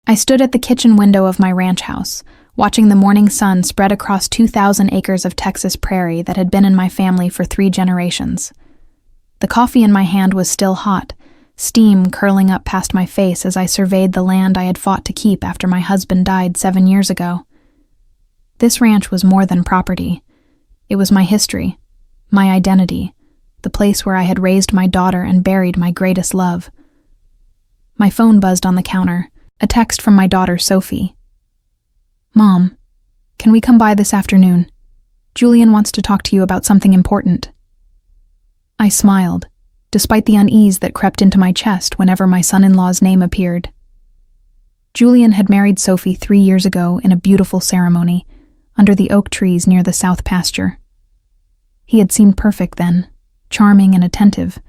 I stood at the kitchen window of my ranch house, watching the morning sun spread across 2,000 acres of Texas prairie that had been in my family for 3 generations. The coffee in my hand was still hot, steam curling up past my face as I surveyed the land I had fought to keep after my husband died 7 years ago. This ranch was more than property. It was my history, my identity, the place where I had raised my daughter and buried my greatest love. My phone buzzed on the counter, a text from my daughter Sophie. "Mom, can we come by this afternoon? Julian wants to talk to you about something important." I smiled, despite the unease that crept into my chest whenever my son-in-law's name appeared. Julian had married Sophie 3 years ago in a beautiful ceremony, under the oak trees near the south pasture. He had seemed perfect then, charming and attentive,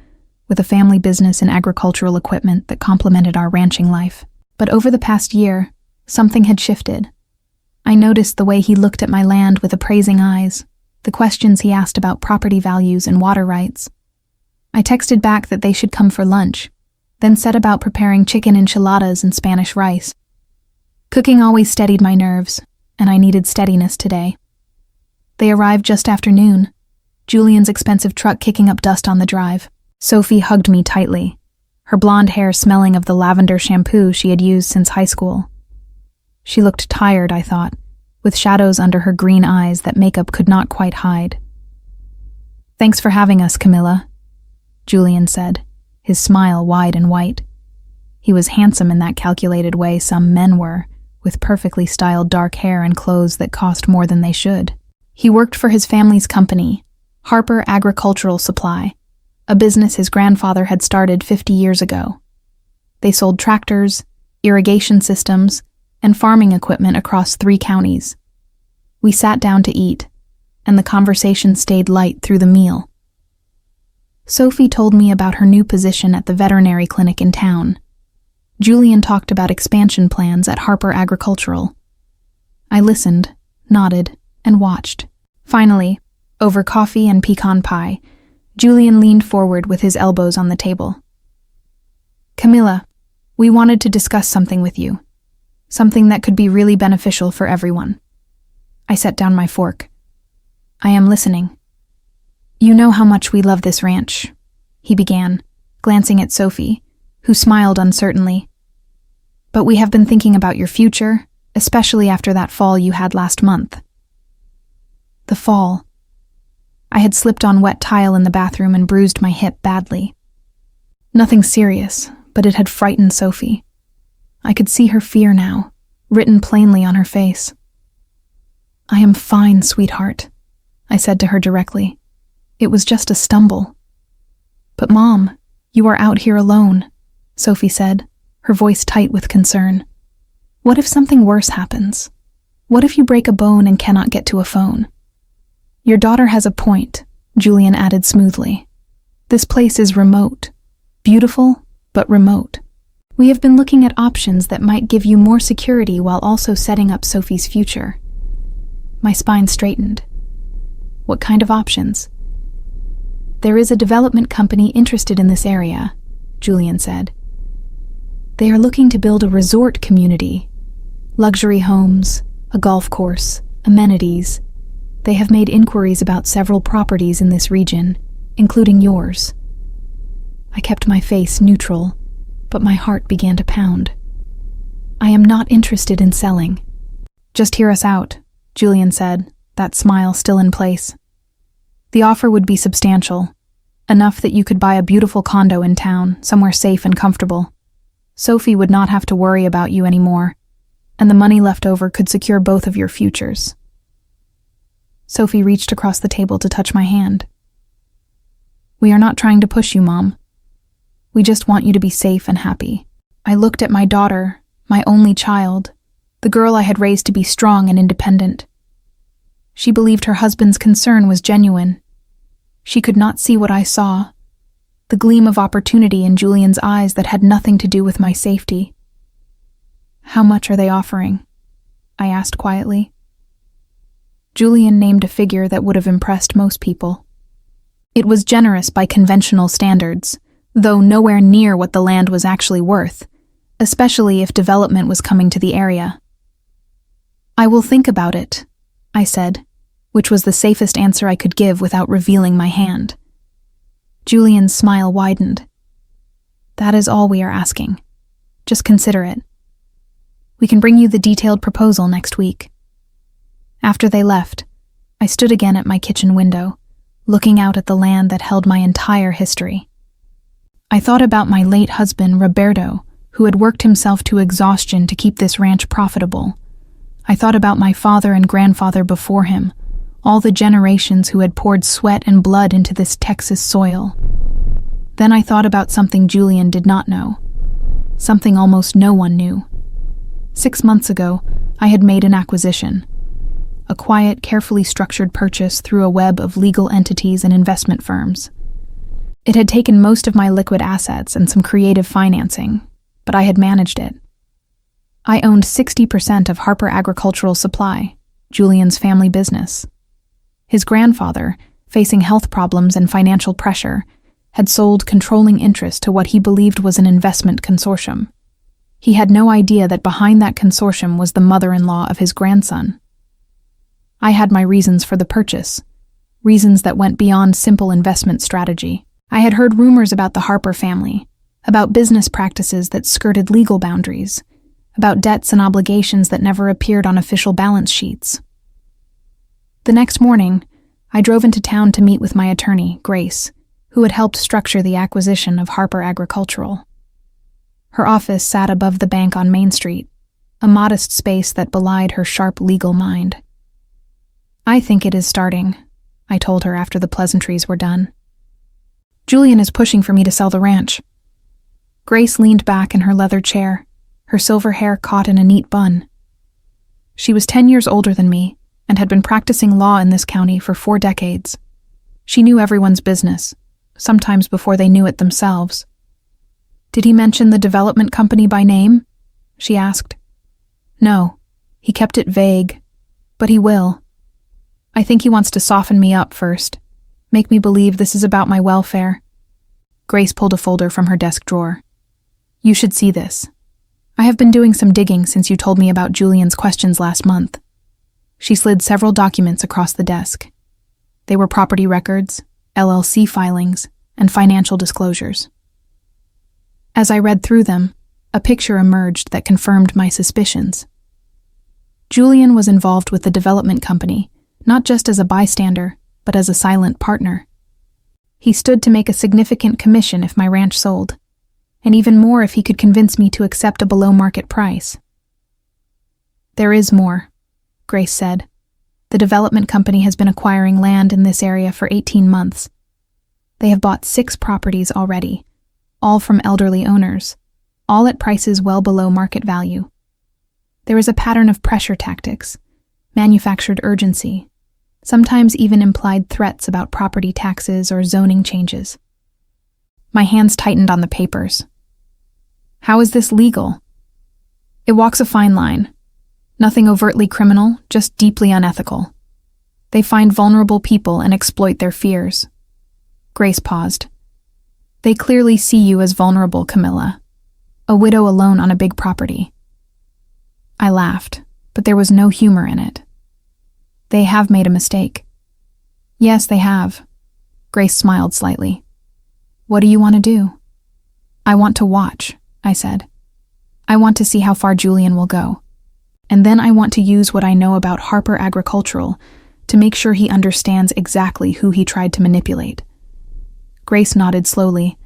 with a family business and agricultural equipment that complemented our ranching life. But over the past year, something had shifted. I noticed the way he looked at my land with appraising eyes, the questions he asked about property values and water rights. I texted back that they should come for lunch, then set about preparing chicken enchiladas and Spanish rice. Cooking always steadied my nerves, and I needed steadiness today. They arrived just after noon, Julian's expensive truck kicking up dust on the drive. Sophie hugged me tightly, her blonde hair smelling of the lavender shampoo she had used since high school. She looked tired, I thought, with shadows under her green eyes that makeup could not quite hide. "Thanks for having us, Camilla," Julian said, his smile wide and white. He was handsome in that calculated way some men were, with perfectly styled dark hair and clothes that cost more than they should. He worked for his family's company, Harper Agricultural Supply, a business his grandfather had started 50 years ago. They sold tractors, irrigation systems, and farming equipment across 3 counties. We sat down to eat, and the conversation stayed light through the meal. Sophie told me about her new position at the veterinary clinic in town. Julian talked about expansion plans at Harper Agricultural. I listened, nodded, and watched. Finally, over coffee and pecan pie, Julian leaned forward with his elbows on the table. "Camilla, we wanted to discuss something with you. Something that could be really beneficial for everyone." I set down my fork. "I am listening." "You know how much we love this ranch," he began, glancing at Sophie, who smiled uncertainly. "But we have been thinking about your future, especially after that fall you had last month." The fall. I had slipped on wet tile in the bathroom and bruised my hip badly. Nothing serious, but it had frightened Sophie. I could see her fear now, written plainly on her face. "I am fine, sweetheart," I said to her directly. "It was just a stumble." "But Mom, you are out here alone," Sophie said, her voice tight with concern. "What if something worse happens? What if you break a bone and cannot get to a phone?" "Your daughter has a point," Julian added smoothly. "This place is remote. Beautiful, but remote. We have been looking at options that might give you more security while also setting up Sophie's future." My spine straightened. "What kind of options?" "There is a development company interested in this area," Julian said. "They are looking to build a resort community. Luxury homes, a golf course, amenities. They have made inquiries about several properties in this region, including yours." I kept my face neutral, but my heart began to pound. "I am not interested in selling." "Just hear us out," Julian said, that smile still in place. "The offer would be substantial, enough that you could buy a beautiful condo in town, somewhere safe and comfortable. Sophie would not have to worry about you anymore, and the money left over could secure both of your futures." Sophie reached across the table to touch my hand. "We are not trying to push you, Mom. We just want you to be safe and happy." I looked at my daughter, my only child, the girl I had raised to be strong and independent. She believed her husband's concern was genuine. She could not see what I saw, the gleam of opportunity in Julian's eyes that had nothing to do with my safety. "How much are they offering?" I asked quietly. Julian named a figure that would have impressed most people. It was generous by conventional standards, though nowhere near what the land was actually worth, especially if development was coming to the area. "I will think about it," I said, which was the safest answer I could give without revealing my hand. Julian's smile widened. "That is all we are asking. Just consider it. We can bring you the detailed proposal next week." After they left, I stood again at my kitchen window, looking out at the land that held my entire history. I thought about my late husband, Roberto, who had worked himself to exhaustion to keep this ranch profitable. I thought about my father and grandfather before him, all the generations who had poured sweat and blood into this Texas soil. Then I thought about something Julian did not know, something almost no one knew. 6 months ago, I had made an acquisition. A quiet, carefully structured purchase through a web of legal entities and investment firms. It had taken most of my liquid assets and some creative financing, but I had managed it. I owned 60% of Harper Agricultural Supply, Julian's family business. His grandfather, facing health problems and financial pressure, had sold controlling interest to what he believed was an investment consortium. He had no idea that behind that consortium was the mother-in-law of his grandson. I had my reasons for the purchase, reasons that went beyond simple investment strategy. I had heard rumors about the Harper family, about business practices that skirted legal boundaries, about debts and obligations that never appeared on official balance sheets. The next morning, I drove into town to meet with my attorney, Grace, who had helped structure the acquisition of Harper Agricultural. Her office sat above the bank on Main Street, a modest space that belied her sharp legal mind. "I think it is starting," I told her after the pleasantries were done. "Julian is pushing for me to sell the ranch." Grace leaned back in her leather chair, her silver hair caught in a neat bun. She was 10 years older than me and had been practicing law in this county for 4 decades. She knew everyone's business, sometimes before they knew it themselves. "Did he mention the development company by name?" she asked. "No, he kept it vague, but he will. I think he wants to soften me up first, make me believe this is about my welfare." Grace pulled a folder from her desk drawer. "You should see this. I have been doing some digging since you told me about Julian's questions last month." She slid several documents across the desk. They were property records, LLC filings, and financial disclosures. As I read through them, a picture emerged that confirmed my suspicions. Julian was involved with the development company, not just as a bystander, but as a silent partner. He stood to make a significant commission if my ranch sold, and even more if he could convince me to accept a below-market price. "There is more," Grace said. "The development company has been acquiring land in this area for 18 months. They have bought 6 properties already, all from elderly owners, all at prices well below market value. There is a pattern of pressure tactics, manufactured urgency, sometimes even implied threats about property taxes or zoning changes." My hands tightened on the papers. "How is this legal?" "It walks a fine line. Nothing overtly criminal, just deeply unethical. They find vulnerable people and exploit their fears." Grace paused. "They clearly see you as vulnerable, Camilla. A widow alone on a big property." I laughed, but there was no humor in it. "They have made a mistake." "Yes, they have." Grace smiled slightly. "What do you want to do?" "I want to watch," I said. "I want to see how far Julian will go. And then I want to use what I know about Harper Agricultural to make sure he understands exactly who he tried to manipulate." Grace nodded slowly.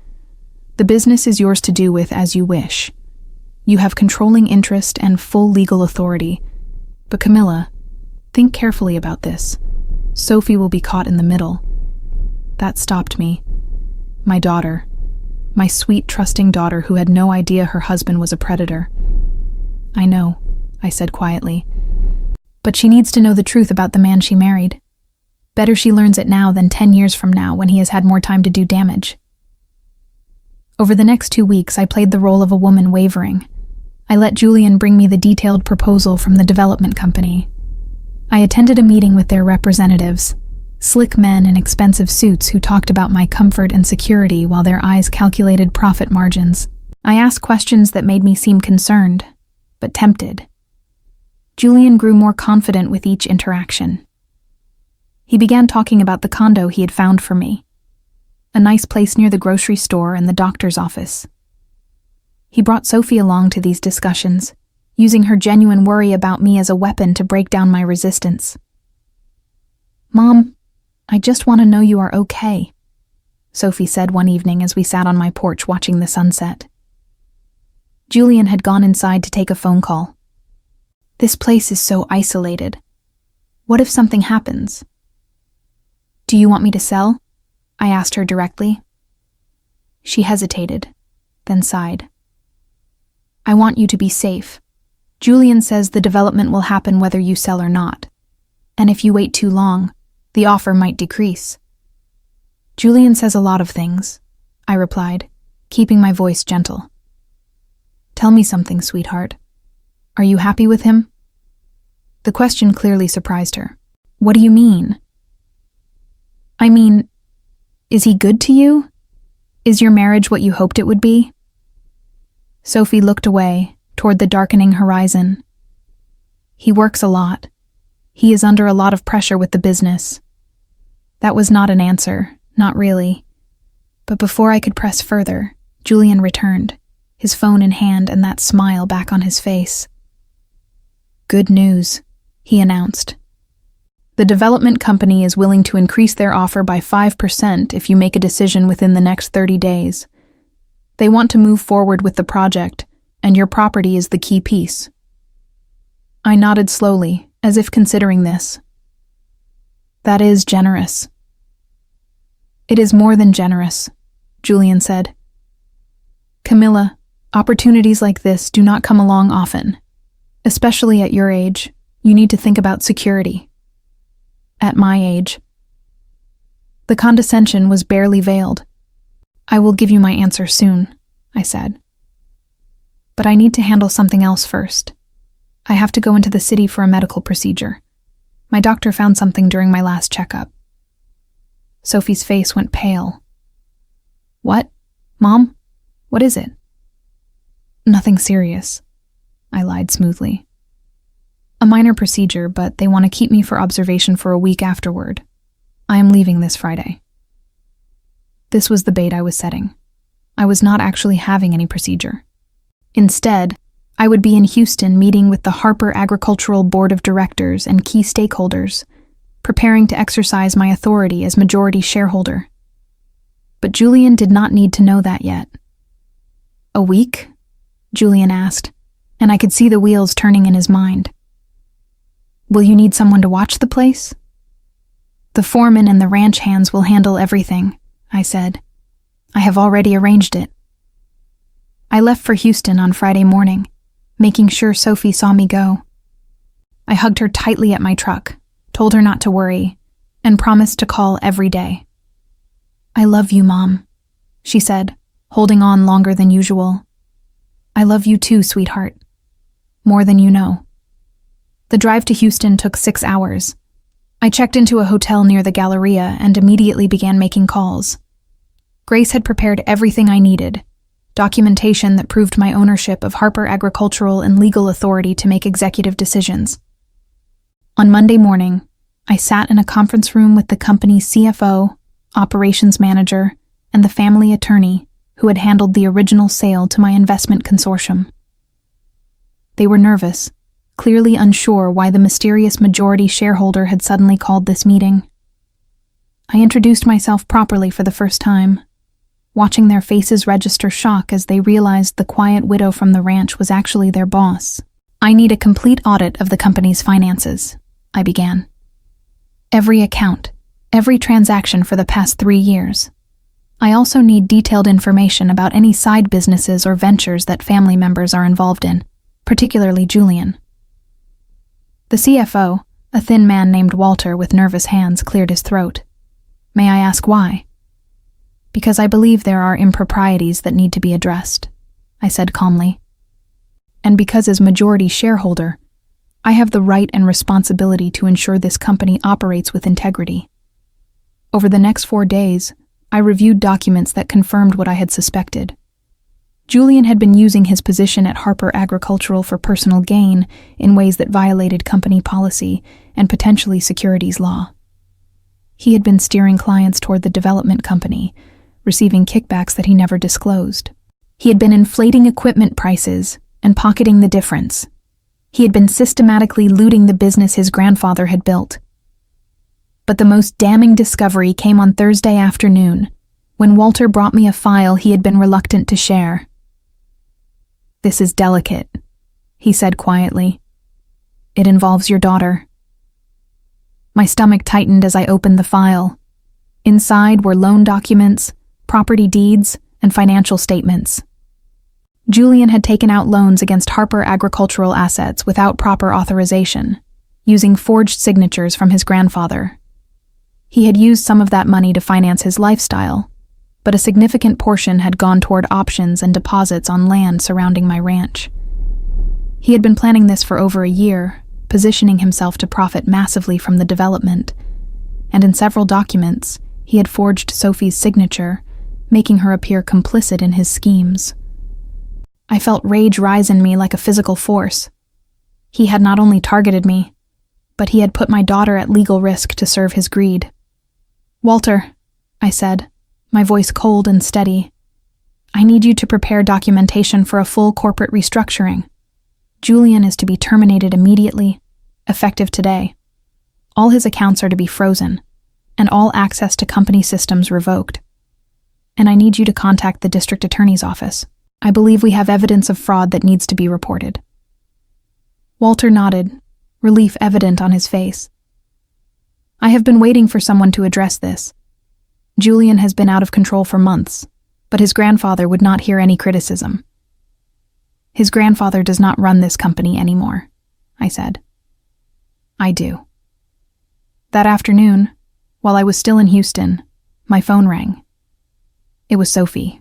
"The business is yours to do with as you wish. You have controlling interest and full legal authority. But Camilla, think carefully about this. Sophie will be caught in the middle." That stopped me. My daughter. My sweet, trusting daughter who had no idea her husband was a predator. "I know," I said quietly. "But she needs to know the truth about the man she married. Better she learns it now than 10 years from now when he has had more time to do damage." Over the next 2 weeks, I played the role of a woman wavering. I let Julian bring me the detailed proposal from the development company. I attended a meeting with their representatives, slick men in expensive suits who talked about my comfort and security while their eyes calculated profit margins. I asked questions that made me seem concerned, but tempted. Julian grew more confident with each interaction. He began talking about the condo he had found for me, a nice place near the grocery store and the doctor's office. He brought Sophie along to these discussions, using her genuine worry about me as a weapon to break down my resistance. "Mom, I just want to know you are okay," Sophie said one evening as we sat on my porch watching the sunset. Julian had gone inside to take a phone call. "This place is so isolated. What if something happens?" "Do you want me to sell?" I asked her directly. She hesitated, then sighed. "I want you to be safe. Julian says the development will happen whether you sell or not. And if you wait too long, the offer might decrease." "Julian says a lot of things," I replied, keeping my voice gentle. "Tell me something, sweetheart. Are you happy with him?" The question clearly surprised her. "What do you mean?" "I mean, is he good to you? Is your marriage what you hoped it would be?" Sophie looked away, toward the darkening horizon. "He works a lot. He is under a lot of pressure with the business." That was not an answer, not really. But before I could press further, Julian returned, his phone in hand and that smile back on his face. "Good news," he announced. "The development company is willing to increase their offer by 5% if you make a decision within the next 30 days. They want to move forward with the project, and your property is the key piece." I nodded slowly, as if considering this. "That is generous." "It is more than generous," Julian said. "Camilla, opportunities like this do not come along often. Especially at your age, you need to think about security." "At my age." The condescension was barely veiled. "I will give you my answer soon," I said. "But I need to handle something else first. I have to go into the city for a medical procedure. My doctor found something during my last checkup." Sophie's face went pale. "What? Mom? What is it?" "Nothing serious," I lied smoothly. "A minor procedure, but they want to keep me for observation for a week afterward. I am leaving this Friday." This was the bait I was setting. I was not actually having any procedure. Instead, I would be in Houston meeting with the Harper Agricultural Board of Directors and key stakeholders, preparing to exercise my authority as majority shareholder. But Julian did not need to know that yet. "A week?" Julian asked, and I could see the wheels turning in his mind. "Will you need someone to watch the place?" "The foreman and the ranch hands will handle everything," I said. "I have already arranged it." I left for Houston on Friday morning, making sure Sophie saw me go. I hugged her tightly at my truck, told her not to worry, and promised to call every day. "I love you, Mom," she said, holding on longer than usual. "I love you too, sweetheart. More than you know." The drive to Houston took 6 hours. I checked into a hotel near the Galleria and immediately began making calls. Grace had prepared everything I needed, documentation that proved my ownership of Harper Agricultural and legal authority to make executive decisions. On Monday morning, I sat in a conference room with the company's CFO, operations manager, and the family attorney who had handled the original sale to my investment consortium. They were nervous, clearly unsure why the mysterious majority shareholder had suddenly called this meeting. I introduced myself properly for the first time, watching their faces register shock as they realized the quiet widow from the ranch was actually their boss. "I need a complete audit of the company's finances," I began. "Every account, every transaction for the past 3 years. I also need detailed information about any side businesses or ventures that family members are involved in, particularly Julian." The CFO, a thin man named Walter with nervous hands, cleared his throat. "May I ask why?" "Because I believe there are improprieties that need to be addressed," I said calmly. "And because as majority shareholder, I have the right and responsibility to ensure this company operates with integrity." Over the next 4 days, I reviewed documents that confirmed what I had suspected. Julian had been using his position at Harper Agricultural for personal gain in ways that violated company policy and potentially securities law. He had been steering clients toward the development company, receiving kickbacks that he never disclosed. He had been inflating equipment prices and pocketing the difference. He had been systematically looting the business his grandfather had built. But the most damning discovery came on Thursday afternoon, when Walter brought me a file he had been reluctant to share. "This is delicate," he said quietly. "It involves your daughter." My stomach tightened as I opened the file. Inside were loan documents, property deeds, and financial statements. Julian had taken out loans against Harper Agricultural assets without proper authorization, using forged signatures from his grandfather. He had used some of that money to finance his lifestyle, but a significant portion had gone toward options and deposits on land surrounding my ranch. He had been planning this for over a year, positioning himself to profit massively from the development, and in several documents, he had forged Sophie's signature, making her appear complicit in his schemes. I felt rage rise in me like a physical force. He had not only targeted me, but he had put my daughter at legal risk to serve his greed. "Walter," I said, my voice cold and steady, "I need you to prepare documentation for a full corporate restructuring. Julian is to be terminated immediately, effective today. All his accounts are to be frozen, and all access to company systems revoked. And I need you to contact the district attorney's office. I believe we have evidence of fraud that needs to be reported." Walter nodded, relief evident on his face. "I have been waiting for someone to address this. Julian has been out of control for months, but his grandfather would not hear any criticism." "His grandfather does not run this company anymore," I said. "I do." That afternoon, while I was still in Houston, my phone rang. It was Sophie,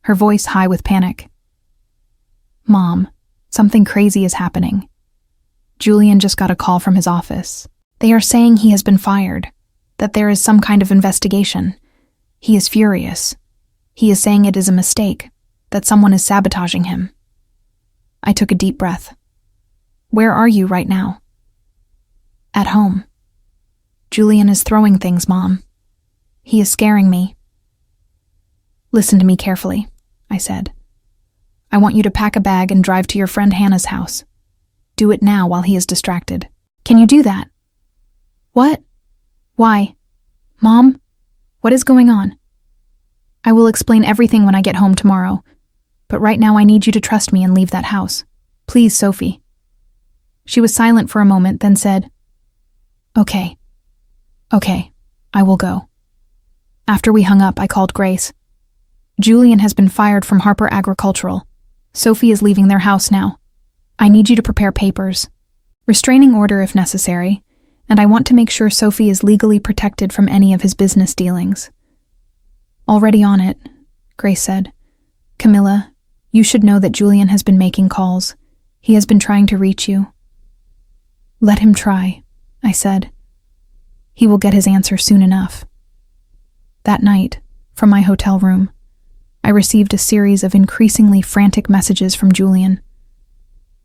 her voice high with panic. "Mom, something crazy is happening. Julian just got a call from his office. They are saying he has been fired, that there is some kind of investigation. He is furious. He is saying it is a mistake, that someone is sabotaging him." I took a deep breath. "Where are you right now?" "At home. Julian is throwing things, Mom. He is scaring me." "Listen to me carefully," I said. "I want you to pack a bag and drive to your friend Hannah's house. Do it now while he is distracted." "Can you do that?" "What? Why? Mom, what is going on?" "I will explain everything when I get home tomorrow, but right now I need you to trust me and leave that house. Please, Sophie." She was silent for a moment, then said, Okay, I will go." After we hung up, I called Grace. "Julian has been fired from Harper Agricultural. Sophie is leaving their house now. I need you to prepare papers. Restraining order if necessary, and I want to make sure Sophie is legally protected from any of his business dealings." "Already on it," Grace said. "Camilla, you should know that Julian has been making calls. He has been trying to reach you." "Let him try," I said. "He will get his answer soon enough." That night, from my hotel room, I received a series of increasingly frantic messages from Julian.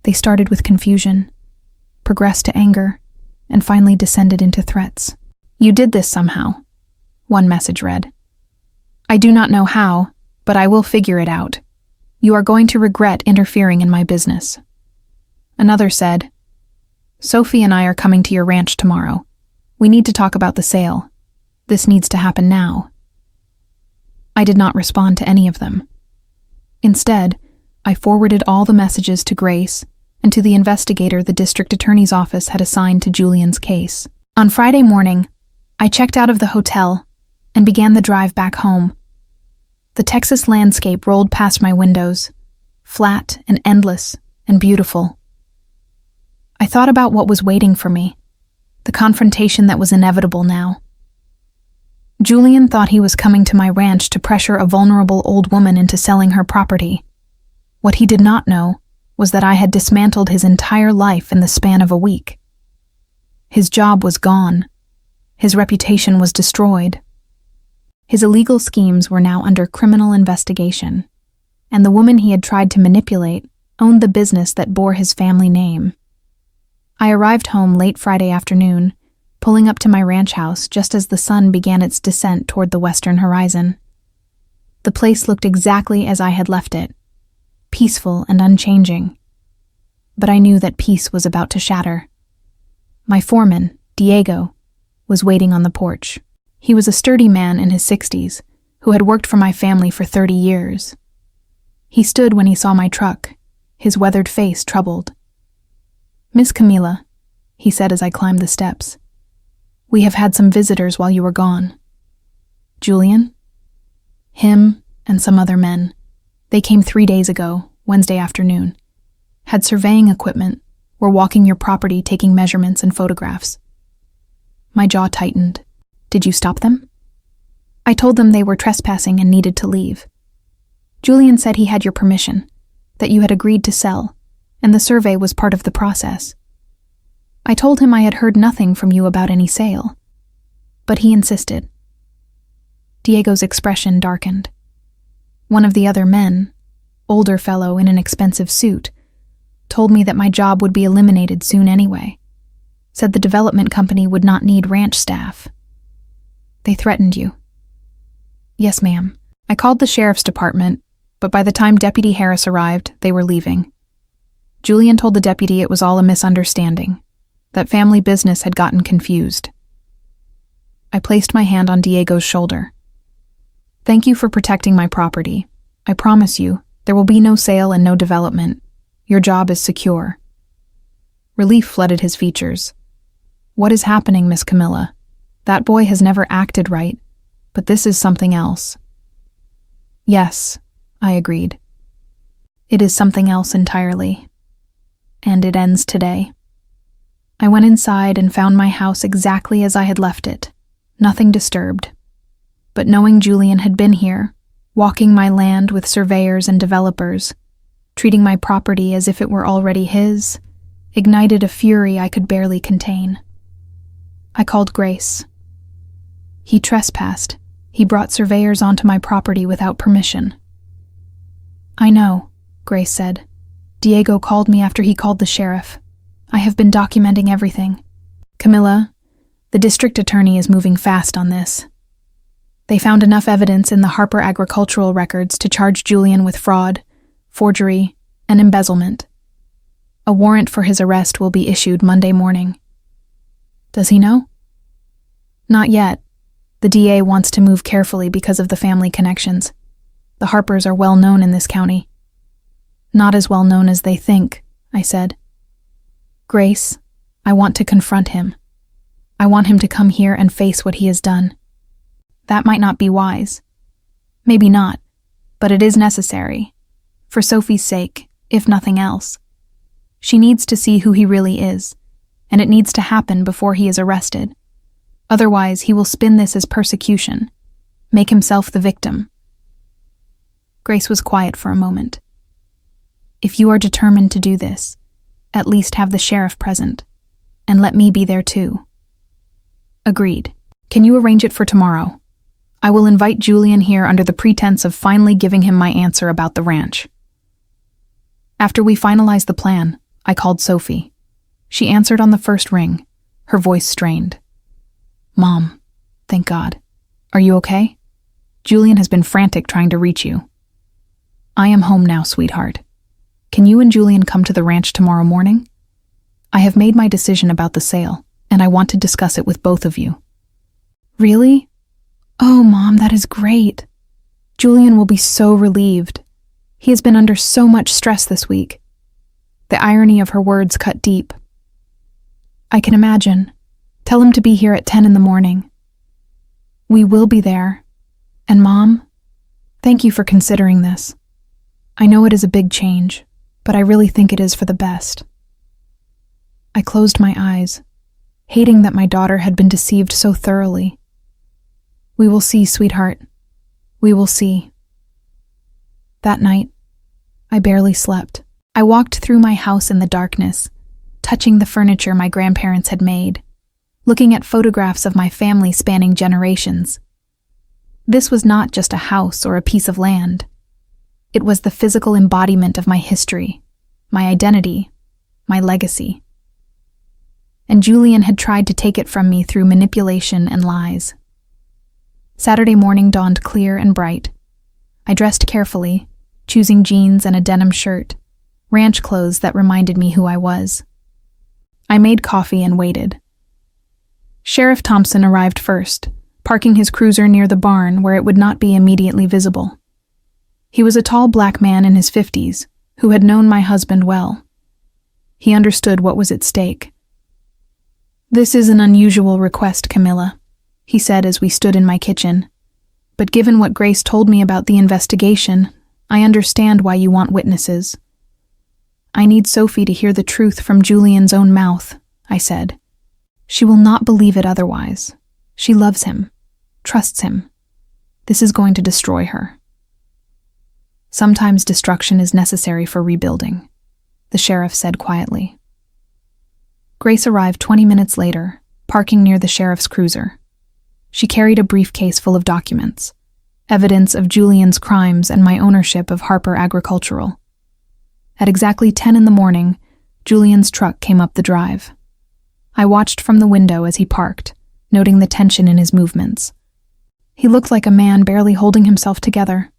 They started with confusion, progressed to anger, and finally descended into threats. "You did this somehow," one message read. "I do not know how, but I will figure it out. You are going to regret interfering in my business." Another said, "Sophie and I are coming to your ranch tomorrow. We need to talk about the sale. This needs to happen now." I did not respond to any of them. Instead, I forwarded all the messages to Grace and to the investigator the district attorney's office had assigned to Julian's case. On Friday morning, I checked out of the hotel and began the drive back home. The Texas landscape rolled past my windows, flat and endless and beautiful. I thought about what was waiting for me, the confrontation that was inevitable now. Julian thought he was coming to my ranch to pressure a vulnerable old woman into selling her property. What he did not know was that I had dismantled his entire life in the span of a week. His job was gone. His reputation was destroyed. His illegal schemes were now under criminal investigation. and the woman he had tried to manipulate owned the business that bore his family name. I arrived home late Friday afternoon, pulling up to my ranch house just as the sun began its descent toward the western horizon. The place looked exactly as I had left it, peaceful and unchanging. But I knew that peace was about to shatter. My foreman, Diego, was waiting on the porch. He was a sturdy man in his 60s who had worked for my family for 30 years. He stood when he saw my truck, his weathered face troubled. "Miss Camila," he said as I climbed the steps, "we have had some visitors while you were gone." "Julian?" "Him and some other men. They came 3 days ago, Wednesday afternoon. Had surveying equipment, were walking your property taking measurements and photographs." My jaw tightened. "Did you stop them?" "I told them they were trespassing and needed to leave. Julian said he had your permission, that you had agreed to sell, and the survey was part of the process. I told him I had heard nothing from you about any sale, but he insisted." Diego's expression darkened. One of the other men, older fellow in an expensive suit, told me that my job would be eliminated soon anyway, said the development company would not need ranch staff. "They threatened you?" "Yes, ma'am. I called the sheriff's department, but by the time Deputy Harris arrived, they were leaving. Julian told the deputy it was all a misunderstanding, that family business had gotten confused." I placed my hand on Diego's shoulder. "Thank you for protecting my property. I promise you, there will be no sale and no development. Your job is secure." Relief flooded his features. "What is happening, Miss Camilla? That boy has never acted right, but this is something else." "Yes," I agreed. "It is something else entirely. And it ends today." I went inside and found my house exactly as I had left it, nothing disturbed. But knowing Julian had been here, walking my land with surveyors and developers, treating my property as if it were already his, ignited a fury I could barely contain. I called Grace. "He trespassed. He brought surveyors onto my property without permission." "I know," Grace said. "Diego called me after he called the sheriff. I have been documenting everything. Camilla, the district attorney is moving fast on this. They found enough evidence in the Harper agricultural records to charge Julian with fraud, forgery, and embezzlement. A warrant for his arrest will be issued Monday morning." "Does he know?" "Not yet. The DA wants to move carefully because of the family connections. The Harpers are well known in this county." "Not as well known as they think," I said. "Grace, I want to confront him. I want him to come here and face what he has done. That might not be wise. Maybe not, but it is necessary. For Sophie's sake, if nothing else. She needs to see who he really is, and it needs to happen before he is arrested. Otherwise, he will spin this as persecution, make himself the victim." Grace was quiet for a moment. "If you are determined to do this, at least have the sheriff present, and let me be there too." "Agreed. Can you arrange it for tomorrow? I will invite Julian here under the pretense of finally giving him my answer about the ranch." After we finalized the plan, I called Sophie. She answered on the first ring, her voice strained. "Mom, thank God. Are you okay? Julian has been frantic trying to reach you." "I am home now, sweetheart. Can you and Julian come to the ranch tomorrow morning? I have made my decision about the sale, and I want to discuss it with both of you." "Really? Oh, Mom, that is great. Julian will be so relieved. He has been under so much stress this week." The irony of her words cut deep. "I can imagine. Tell him to be here at 10 in the morning." "We will be there. And Mom, thank you for considering this. I know it is a big change, but I really think it is for the best." I closed my eyes, hating that my daughter had been deceived so thoroughly. "We will see, sweetheart. We will see." That night, I barely slept. I walked through my house in the darkness, touching the furniture my grandparents had made, looking at photographs of my family spanning generations. This was not just a house or a piece of land. It was the physical embodiment of my history, my identity, my legacy. And Julian had tried to take it from me through manipulation and lies. Saturday morning dawned clear and bright. I dressed carefully, choosing jeans and a denim shirt, ranch clothes that reminded me who I was. I made coffee and waited. Sheriff Thompson arrived first, parking his cruiser near the barn where it would not be immediately visible. He was a tall black man in his 50s who had known my husband well. He understood what was at stake. "This is an unusual request, Camilla," he said as we stood in my kitchen. "But given what Grace told me about the investigation, I understand why you want witnesses." "I need Sophie to hear the truth from Julian's own mouth," I said. "She will not believe it otherwise. She loves him, trusts him. This is going to destroy her." "Sometimes destruction is necessary for rebuilding," the sheriff said quietly. Grace arrived 20 minutes later, parking near the sheriff's cruiser. She carried a briefcase full of documents, evidence of Julian's crimes and my ownership of Harper Agricultural. At exactly 10 in the morning, Julian's truck came up the drive. I watched from the window as he parked, noting the tension in his movements. He looked like a man barely holding himself together.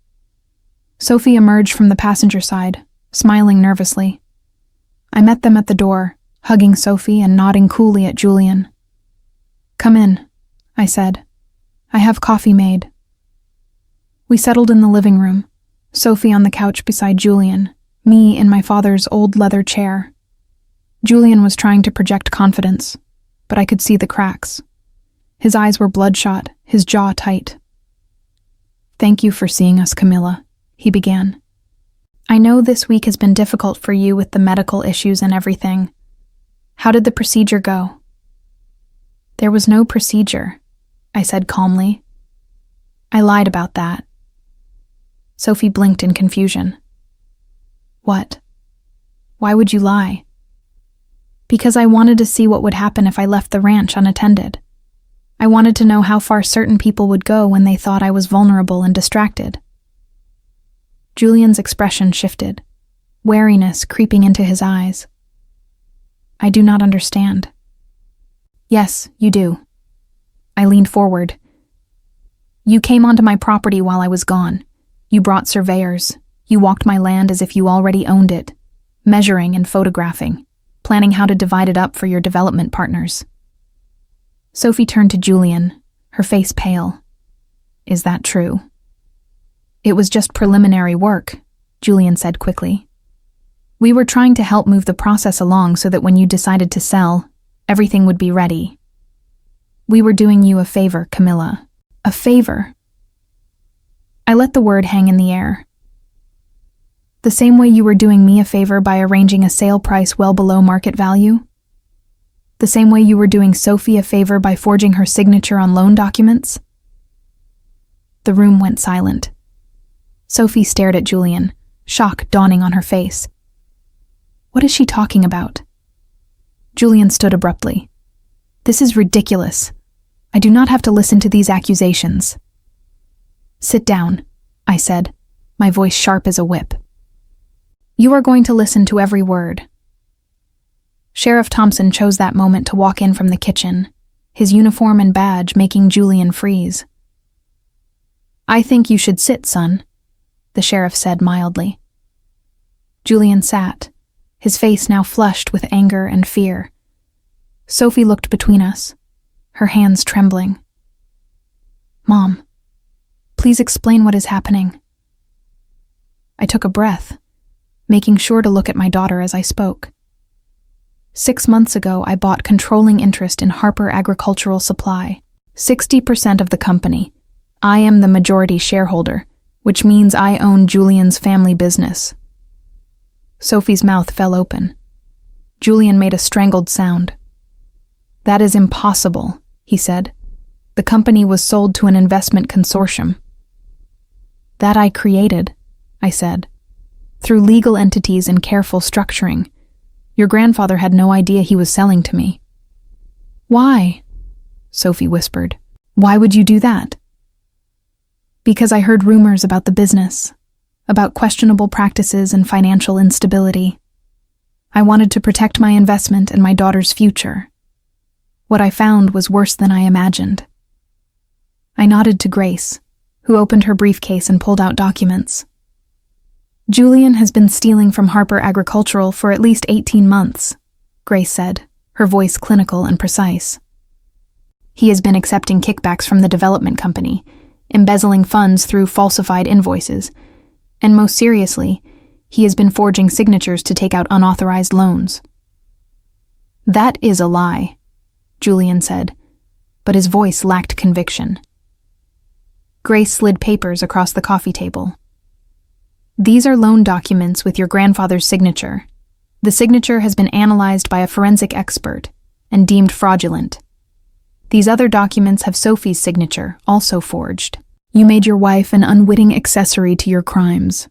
Sophie emerged from the passenger side, smiling nervously. I met them at the door, hugging Sophie and nodding coolly at Julian. "Come in," I said. "I have coffee made." We settled in the living room, Sophie on the couch beside Julian, me in my father's old leather chair. Julian was trying to project confidence, but I could see the cracks. His eyes were bloodshot, his jaw tight. "Thank you for seeing us, Camilla," he began. "I know this week has been difficult for you with the medical issues and everything. How did the procedure go?" "There was no procedure," I said calmly. "I lied about that." Sophie blinked in confusion. "What? Why would you lie?" "Because I wanted to see what would happen if I left the ranch unattended. I wanted to know how far certain people would go when they thought I was vulnerable and distracted." Julian's expression shifted, wariness creeping into his eyes. "I do not understand." "Yes, you do." I leaned forward. "You came onto my property while I was gone. You brought surveyors. You walked my land as if you already owned it, measuring and photographing, planning how to divide it up for your development partners." Sophie turned to Julian, her face pale. "Is that true?" "It was just preliminary work," Julian said quickly. "We were trying to help move the process along so that when you decided to sell, everything would be ready. We were doing you a favor, Camilla. A favor." I let the word hang in the air. "The same way you were doing me a favor by arranging a sale price well below market value? The same way you were doing Sophie a favor by forging her signature on loan documents?" The room went silent. Sophie stared at Julian, shock dawning on her face. What is she talking about? Julian stood abruptly. "This is ridiculous. I do not have to listen to these accusations." "Sit down," I said, my voice sharp as a whip. "You are going to listen to every word." Sheriff Thompson chose that moment to walk in from the kitchen, his uniform and badge making Julian freeze. "I think you should sit, son," the sheriff said mildly. Julian sat, his face now flushed with anger and fear. Sophie looked between us, her hands trembling. "Mom, please explain what is happening." I took a breath, making sure to look at my daughter as I spoke. 6 months ago, I bought controlling interest in Harper Agricultural Supply, 60% of the company. I am the majority shareholder, which means I own Julian's family business. Sophie's mouth fell open. Julian made a strangled sound. "That is impossible," he said. "The company was sold to an investment consortium." "That I created," I said, "through legal entities and careful structuring. Your grandfather had no idea he was selling to me." "Why?" Sophie whispered. "Why would you do that?" "Because I heard rumors about the business. about questionable practices and financial instability. I wanted to protect my investment and my daughter's future. What I found was worse than I imagined. I nodded to Grace, who opened her briefcase and pulled out documents. Julian has been stealing from Harper Agricultural for at least 18 months, Grace said, her voice clinical and precise. He has been accepting kickbacks from the development company, embezzling funds through falsified invoices, and most seriously, he has been forging signatures to take out unauthorized loans. That is a lie, Julian said, but his voice lacked conviction. Grace slid papers across the coffee table. These are loan documents with your grandfather's signature. The signature has been analyzed by a forensic expert and deemed fraudulent. These other documents have Sophie's signature, also forged. You made your wife an unwitting accessory to your crimes.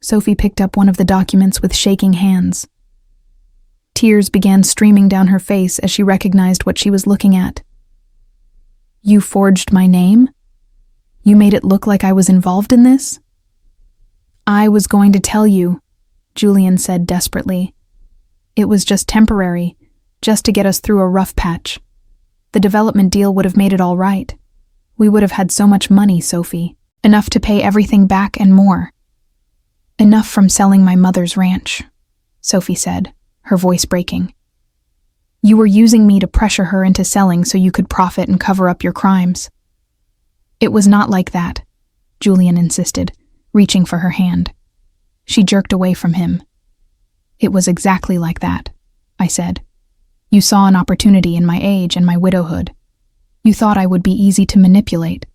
Sophie picked up one of the documents with shaking hands. Tears began streaming down her face as she recognized what she was looking at. You forged my name? You made it look like I was involved in this? I was going to tell you, Julian said desperately. It was just temporary, just to get us through a rough patch. The development deal would have made it all right. We would have had so much money, Sophie. Enough to pay everything back and more. Enough from selling my mother's ranch, Sophie said, her voice breaking. You were using me to pressure her into selling so you could profit and cover up your crimes. It was not like that, Julian insisted, reaching for her hand. She jerked away from him. It was exactly like that, I said. You saw an opportunity in my age and my widowhood. You thought I would be easy to manipulate,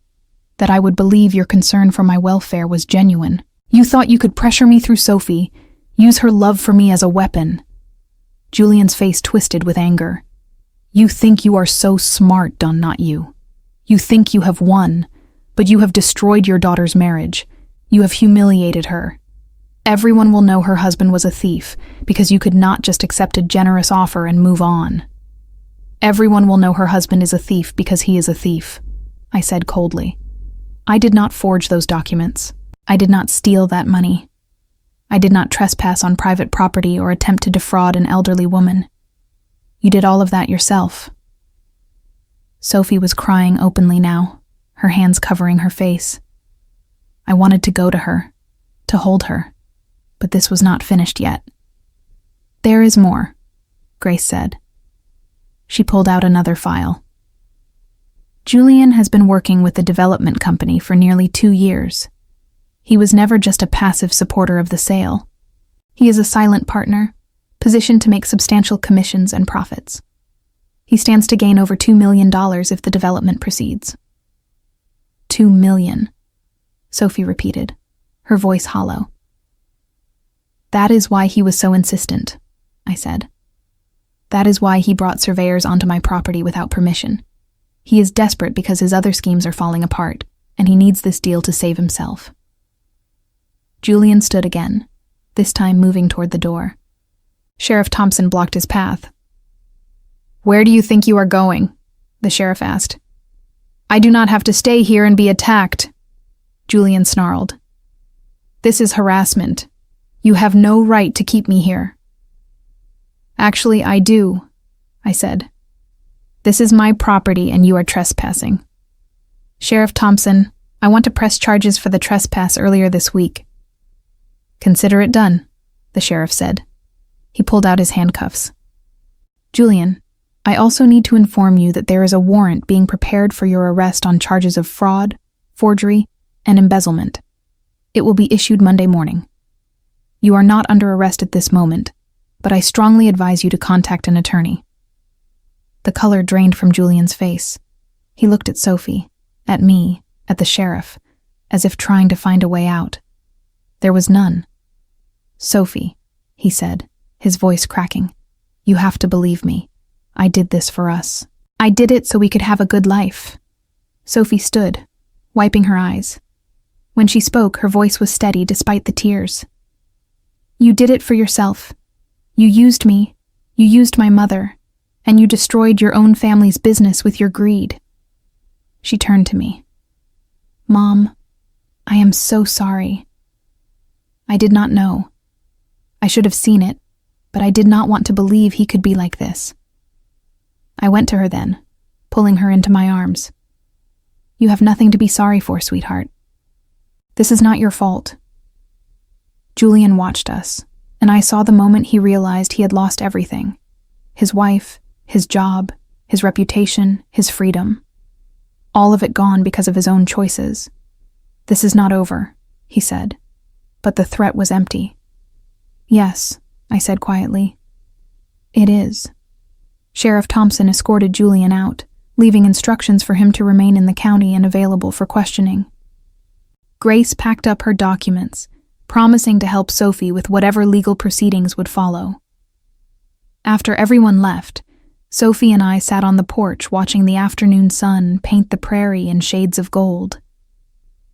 that I would believe your concern for my welfare was genuine. You thought you could pressure me through Sophie, use her love for me as a weapon. Julian's face twisted with anger. You think you are so smart, Don, not you. You think you have won, but you have destroyed your daughter's marriage. You have humiliated her. Everyone will know her husband was a thief because you could not just accept a generous offer and move on. Everyone will know her husband is a thief because he is a thief, I said coldly. I did not forge those documents. I did not steal that money. I did not trespass on private property or attempt to defraud an elderly woman. You did all of that yourself. Sophie was crying openly now, her hands covering her face. I wanted to go to her, to hold her, but this was not finished yet. There is more, Grace said. She pulled out another file. Julian has been working with the development company for nearly 2 years. He was never just a passive supporter of the sale. He is a silent partner, positioned to make substantial commissions and profits. He stands to gain over $2 million if the development proceeds. $2 million, Sophie repeated, her voice hollow. That is why he was so insistent, I said. That is why he brought surveyors onto my property without permission. He is desperate because his other schemes are falling apart, and he needs this deal to save himself. Julian stood again, this time moving toward the door. Sheriff Thompson blocked his path. Where do you think you are going? The sheriff asked. I do not have to stay here and be attacked, Julian snarled. This is harassment. You have no right to keep me here. Actually, I do, I said. This is my property and you are trespassing. Sheriff Thompson, I want to press charges for the trespass earlier this week. Consider it done, the sheriff said. He pulled out his handcuffs. Julian, I also need to inform you that there is a warrant being prepared for your arrest on charges of fraud, forgery, and embezzlement. It will be issued Monday morning. You are not under arrest at this moment, but I strongly advise you to contact an attorney. The color drained from Julian's face. He looked at Sophie, at me, at the sheriff, as if trying to find a way out. There was none. Sophie, he said, his voice cracking, you have to believe me. I did this for us. I did it so we could have a good life. Sophie stood, wiping her eyes. When she spoke, her voice was steady despite the tears. You did it for yourself. You used me, you used my mother, and you destroyed your own family's business with your greed. She turned to me. Mom, I am so sorry. I did not know. I should have seen it, but I did not want to believe he could be like this. I went to her then, pulling her into my arms. You have nothing to be sorry for, sweetheart. This is not your fault. Julian watched us, and I saw the moment he realized he had lost everything. His wife, his job, his reputation, his freedom. All of it gone because of his own choices. This is not over, he said, but the threat was empty. Yes, I said quietly. It is. Sheriff Thompson escorted Julian out, leaving instructions for him to remain in the county and available for questioning. Grace packed up her documents, promising to help Sophie with whatever legal proceedings would follow. After everyone left, Sophie and I sat on the porch watching the afternoon sun paint the prairie in shades of gold.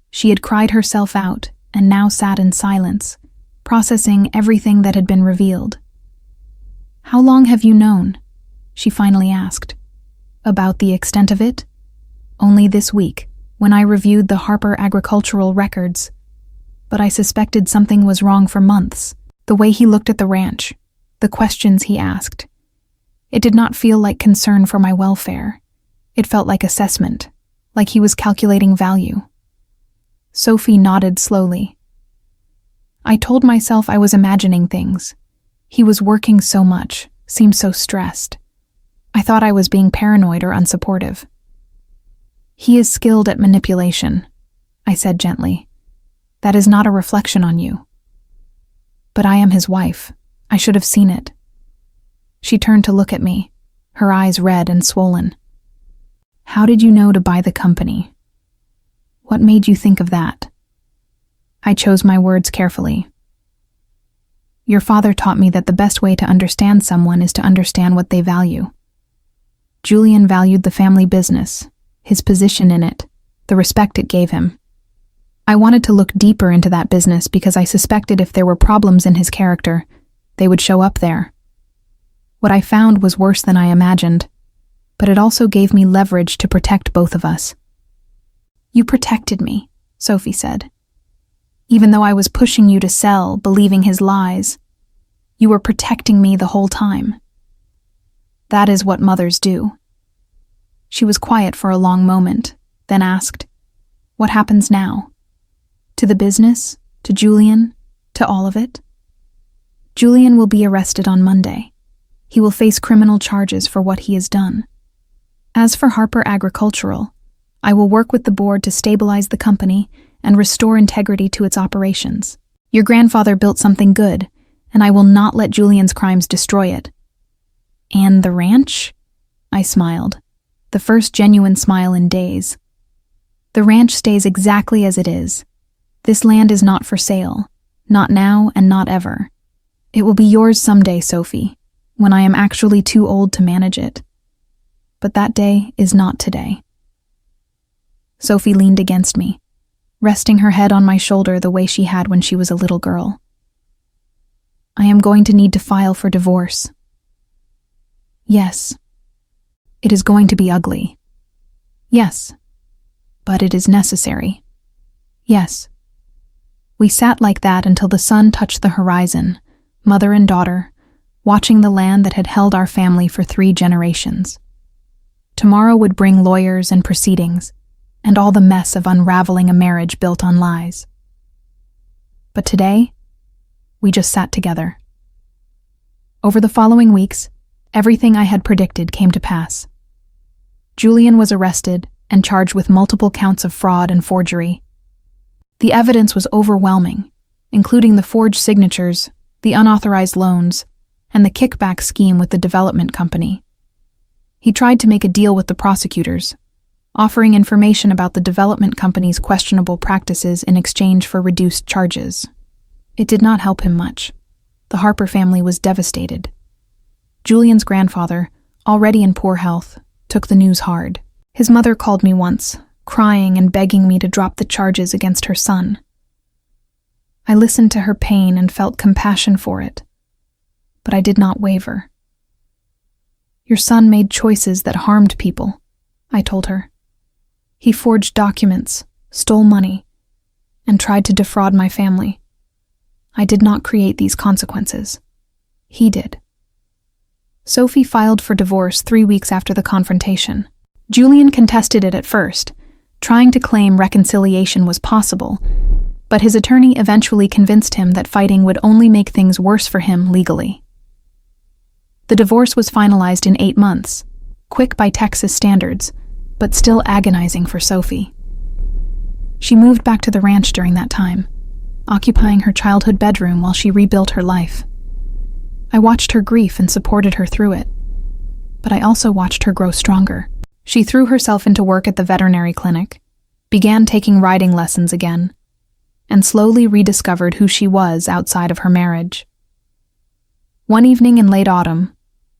She had cried herself out and now sat in silence, processing everything that had been revealed. How long have you known? She finally asked. About the extent of it? Only this week, when I reviewed the Harper agricultural records. But I suspected something was wrong for months. The way he looked at the ranch, the questions he asked. It did not feel like concern for my welfare. It felt like assessment, like he was calculating value. Sophie nodded slowly. I told myself I was imagining things. He was working so much, seemed so stressed. I thought I was being paranoid or unsupportive. He is skilled at manipulation, I said gently. That is not a reflection on you. But I am his wife. I should have seen it. She turned to look at me, her eyes red and swollen. How did you know to buy the company? What made you think of that? I chose my words carefully. Your father taught me that the best way to understand someone is to understand what they value. Julian valued the family business, his position in it, the respect it gave him. I wanted to look deeper into that business because I suspected if there were problems in his character, they would show up there. What I found was worse than I imagined, but it also gave me leverage to protect both of us. You protected me, Sophie said. Even though I was pushing you to sell, believing his lies, you were protecting me the whole time. That is what mothers do. She was quiet for a long moment, then asked, What happens now? To the business? To Julian? To all of it? Julian will be arrested on Monday. He will face criminal charges for what he has done. As for Harper Agricultural, I will work with the board to stabilize the company and restore integrity to its operations. Your grandfather built something good, and I will not let Julian's crimes destroy it. And the ranch? I smiled, the first genuine smile in days. The ranch stays exactly as it is. This land is not for sale, not now and not ever. It will be yours someday, Sophie, when I am actually too old to manage it. But that day is not today. Sophie leaned against me, resting her head on my shoulder the way she had when she was a little girl. I am going to need to file for divorce. Yes. It is going to be ugly. Yes. But it is necessary. Yes. We sat like that until the sun touched the horizon, mother and daughter, watching the land that had held our family for 3 generations. Tomorrow would bring lawyers and proceedings, and all the mess of unraveling a marriage built on lies. But today, we just sat together. Over the following weeks, everything I had predicted came to pass. Julian was arrested and charged with multiple counts of fraud and forgery. The evidence was overwhelming, including the forged signatures, the unauthorized loans, and the kickback scheme with the development company. He tried to make a deal with the prosecutors, offering information about the development company's questionable practices in exchange for reduced charges. It did not help him much. The Harper family was devastated. Julian's grandfather, already in poor health, took the news hard. His mother called me once, crying and begging me to drop the charges against her son. I listened to her pain and felt compassion for it, but I did not waver. Your son made choices that harmed people, I told her. He forged documents, stole money, and tried to defraud my family. I did not create these consequences. He did. Sophie filed for divorce 3 weeks after the confrontation. Julian contested it at first, trying to claim reconciliation was possible, but his attorney eventually convinced him that fighting would only make things worse for him legally. The divorce was finalized in 8 months, quick by Texas standards, but still agonizing for Sophie. She moved back to the ranch during that time, occupying her childhood bedroom while she rebuilt her life. I watched her grief and supported her through it, but I also watched her grow stronger. She threw herself into work at the veterinary clinic, began taking riding lessons again, and slowly rediscovered who she was outside of her marriage. One evening in late autumn,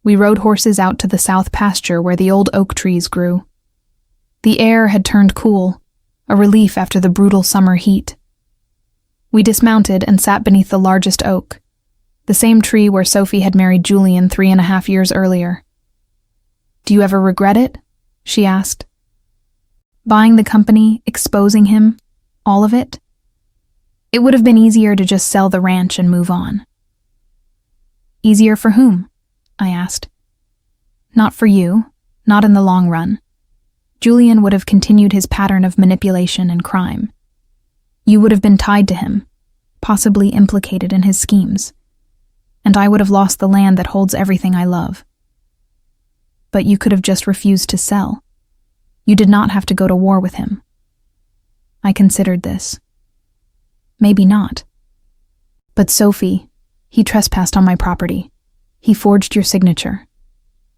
we rode horses out to the south pasture where the old oak trees grew. The air had turned cool, a relief after the brutal summer heat. We dismounted and sat beneath the largest oak, the same tree where Sophie had married Julian 3.5 years earlier. "Do you ever regret it?" she asked. "Buying the company, exposing him, all of it? It would have been easier to just sell the ranch and move on." "Easier for whom?" I asked. "Not for you, not in the long run. Julian would have continued his pattern of manipulation and crime. You would have been tied to him, possibly implicated in his schemes, and I would have lost the land that holds everything I love. But you could have just refused to sell. You did not have to go to war with him." I considered this. Maybe not. "But Sophie, he trespassed on my property. He forged your signature.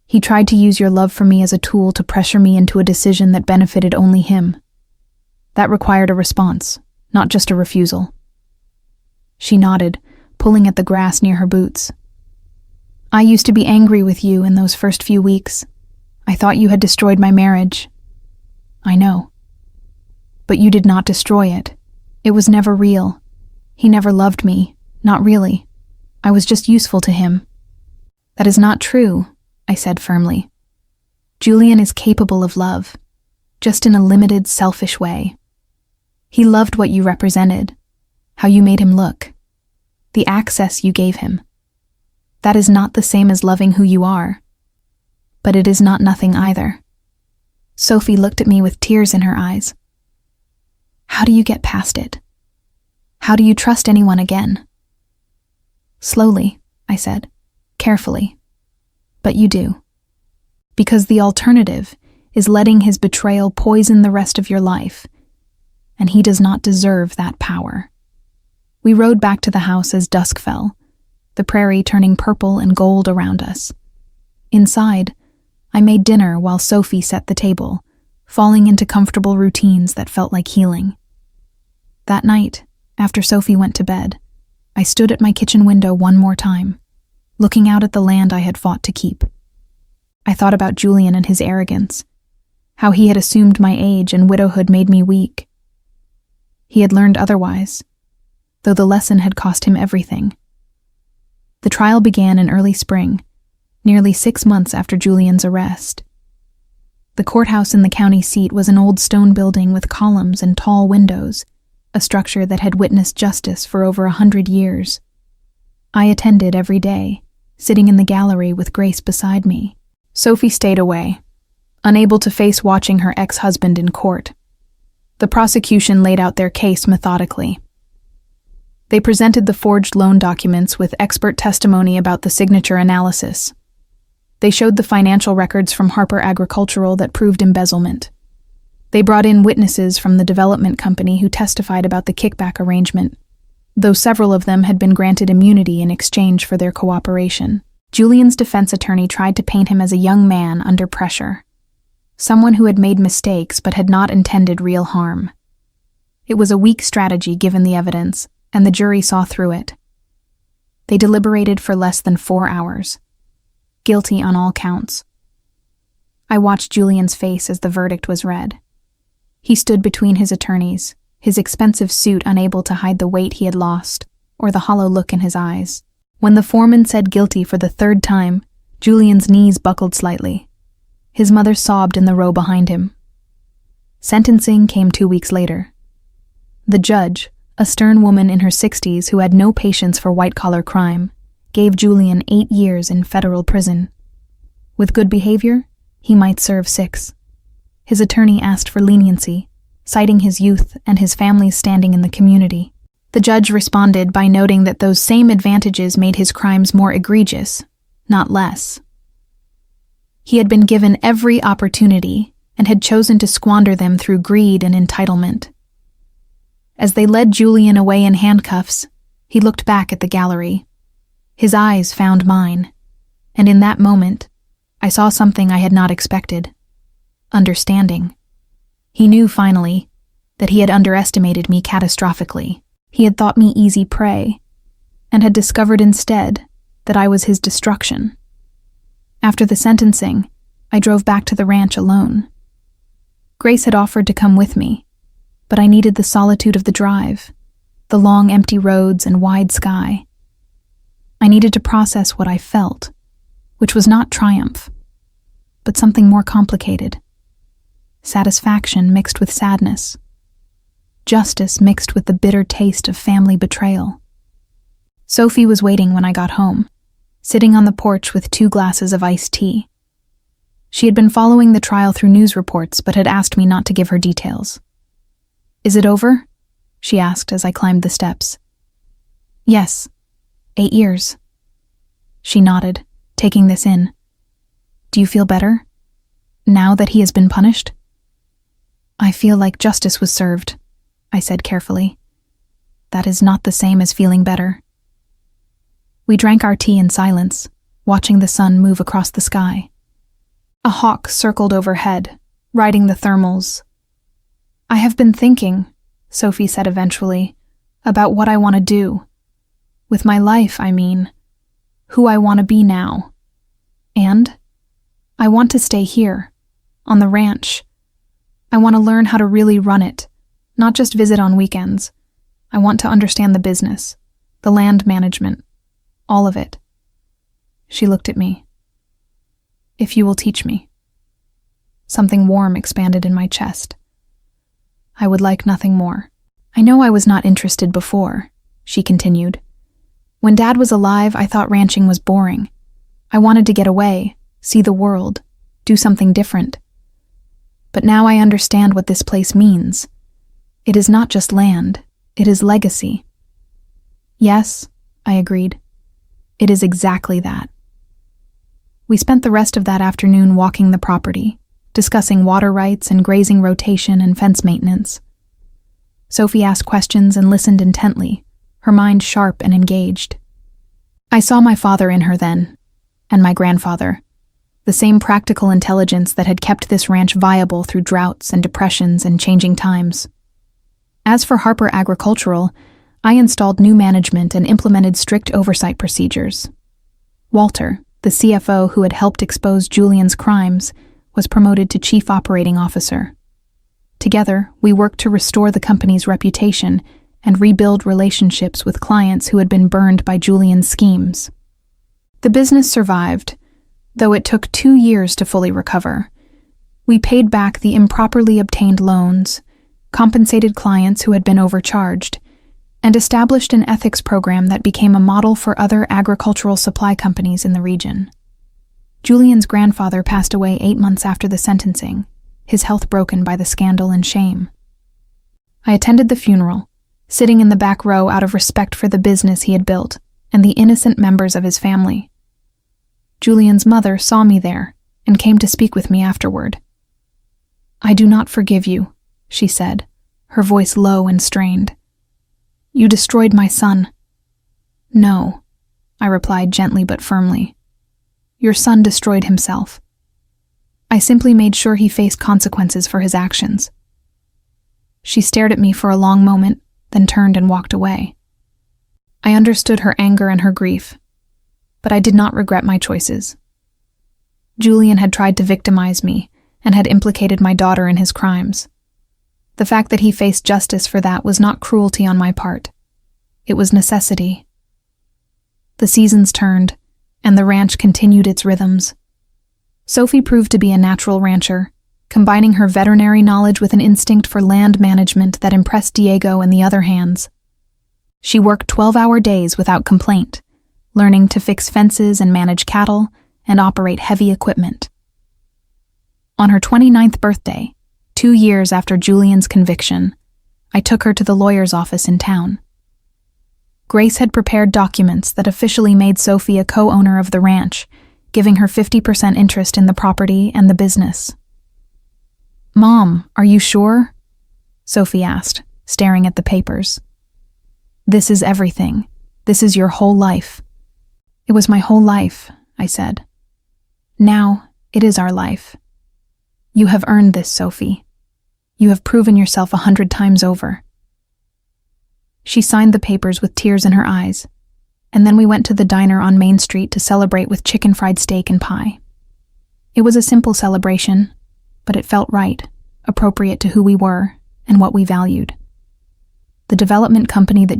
He tried to use your love for me as a tool to pressure me into a decision that benefited only him. That required a response, not just a refusal." She nodded, pulling at the grass near her boots. "I used to be angry with you in those first few weeks. I thought you had destroyed my marriage." "I know. But you did not destroy it. It was never real. He never loved me, not really. I was just useful to him." "That is not true," I said firmly. "Julian is capable of love, just in a limited, selfish way. He loved what you represented, how you made him look, the access you gave him. That is not the same as loving who you are, but it is not nothing either." Sophie looked at me with tears in her eyes. "How do you get past it? How do you trust anyone again?" "Slowly," I said, "carefully. But you do. Because the alternative is letting his betrayal poison the rest of your life, and he does not deserve that power." We rode back to the house as dusk fell, the prairie turning purple and gold around us. Inside, I made dinner while Sophie set the table, falling into comfortable routines that felt like healing. That night, after Sophie went to bed, I stood at my kitchen window one more time, looking out at the land I had fought to keep. I thought about Julian and his arrogance, how he had assumed my age and widowhood made me weak. He had learned otherwise, though the lesson had cost him everything. The trial began in early spring, nearly 6 months after Julian's arrest. The courthouse in the county seat was an old stone building with columns and tall windows, a structure that had witnessed justice for over 100 years. I attended every day, sitting in the gallery with Grace beside me. Sophie stayed away, unable to face watching her ex-husband in court. The prosecution laid out their case methodically. They presented the forged loan documents with expert testimony about the signature analysis. They showed the financial records from Harper Agricultural that proved embezzlement. They brought in witnesses from the development company who testified about the kickback arrangement, though several of them had been granted immunity in exchange for their cooperation. Julian's defense attorney tried to paint him as a young man under pressure, someone who had made mistakes but had not intended real harm. It was a weak strategy given the evidence, and the jury saw through it. They deliberated for less than 4 hours. Guilty on all counts. I watched Julian's face as the verdict was read. He stood between his attorneys, his expensive suit unable to hide the weight he had lost, or the hollow look in his eyes. When the foreman said guilty for the 3rd time, Julian's knees buckled slightly. His mother sobbed in the row behind him. Sentencing came 2 weeks later. The judge, A stern woman in her 60s who had no patience for white-collar crime, gave Julian 8 years in federal prison. With good behavior, he might serve 6. His attorney asked for leniency, citing his youth and his family's standing in the community. The judge responded by noting that those same advantages made his crimes more egregious, not less. He had been given every opportunity and had chosen to squander them through greed and entitlement. As they led Julian away in handcuffs, he looked back at the gallery. His eyes found mine, and in that moment, I saw something I had not expected. Understanding. He knew, finally, that he had underestimated me catastrophically. He had thought me easy prey, and had discovered instead that I was his destruction. After the sentencing, I drove back to the ranch alone. Grace had offered to come with me, but I needed the solitude of the drive, the long empty roads and wide sky. I needed to process what I felt, which was not triumph, but something more complicated. Satisfaction mixed with sadness. Justice mixed with the bitter taste of family betrayal. Sophie was waiting when I got home, sitting on the porch with 2 glasses of iced tea. She had been following the trial through news reports but had asked me not to give her details. "Is it over?" she asked as I climbed the steps. "Yes, 8 years." She nodded, taking this in. "Do you feel better, now that he has been punished?" "I feel like justice was served," I said carefully. "That is not the same as feeling better." We drank our tea in silence, watching the sun move across the sky. A hawk circled overhead, riding the thermals. "I have been thinking," Sophie said eventually, "about what I want to do. With my life, I mean. Who I want to be now. And I want to stay here, on the ranch. I want to learn how to really run it, not just visit on weekends. I want to understand the business, the land management, all of it." She looked at me. "If you will teach me." Something warm expanded in my chest. I would like nothing more. "I know I was not interested before," she continued. "When Dad was alive, I thought ranching was boring. I wanted to get away, see the world, do something different. But now I understand what this place means. It is not just land, it is legacy." "Yes," I agreed. "It is exactly that." We spent the rest of that afternoon walking the property, discussing water rights and grazing rotation and fence maintenance. Sophie asked questions and listened intently, her mind sharp and engaged. I saw my father in her then, and my grandfather, the same practical intelligence that had kept this ranch viable through droughts and depressions and changing times. As for Harper Agricultural, I installed new management and implemented strict oversight procedures. Walter, the CFO who had helped expose Julian's crimes, was promoted to Chief Operating Officer. Together, we worked to restore the company's reputation and rebuild relationships with clients who had been burned by Julian's schemes. The business survived, though it took 2 years to fully recover. We paid back the improperly obtained loans, compensated clients who had been overcharged, and established an ethics program that became a model for other agricultural supply companies in the region. Julian's grandfather passed away 8 months after the sentencing, his health broken by the scandal and shame. I attended the funeral, sitting in the back row out of respect for the business he had built and the innocent members of his family. Julian's mother saw me there and came to speak with me afterward. "I do not forgive you," she said, her voice low and strained. "You destroyed my son." "No," I replied gently but firmly. "Your son destroyed himself. I simply made sure he faced consequences for his actions." She stared at me for a long moment, then turned and walked away. I understood her anger and her grief, but I did not regret my choices. Julian had tried to victimize me and had implicated my daughter in his crimes. The fact that he faced justice for that was not cruelty on my part. It was necessity. The seasons turned, and the ranch continued its rhythms. Sophie proved to be a natural rancher, combining her veterinary knowledge with an instinct for land management that impressed Diego and the other hands. She worked 12-hour days without complaint, learning to fix fences and manage cattle and operate heavy equipment. On her 29th birthday, 2 years after Julian's conviction, I took her to the lawyer's office in town. Grace had prepared documents that officially made Sophie a co-owner of the ranch, giving her 50% interest in the property and the business. "Mom, are you sure?" Sophie asked, staring at the papers. "This is everything. This is your whole life." "It was my whole life," I said. "Now, it is our life. You have earned this, Sophie. You have proven yourself 100 times over." She signed the papers with tears in her eyes, and then we went to the diner on Main Street to celebrate with chicken fried steak and pie. It was a simple celebration, but it felt right, appropriate to who we were and what we valued. The development company that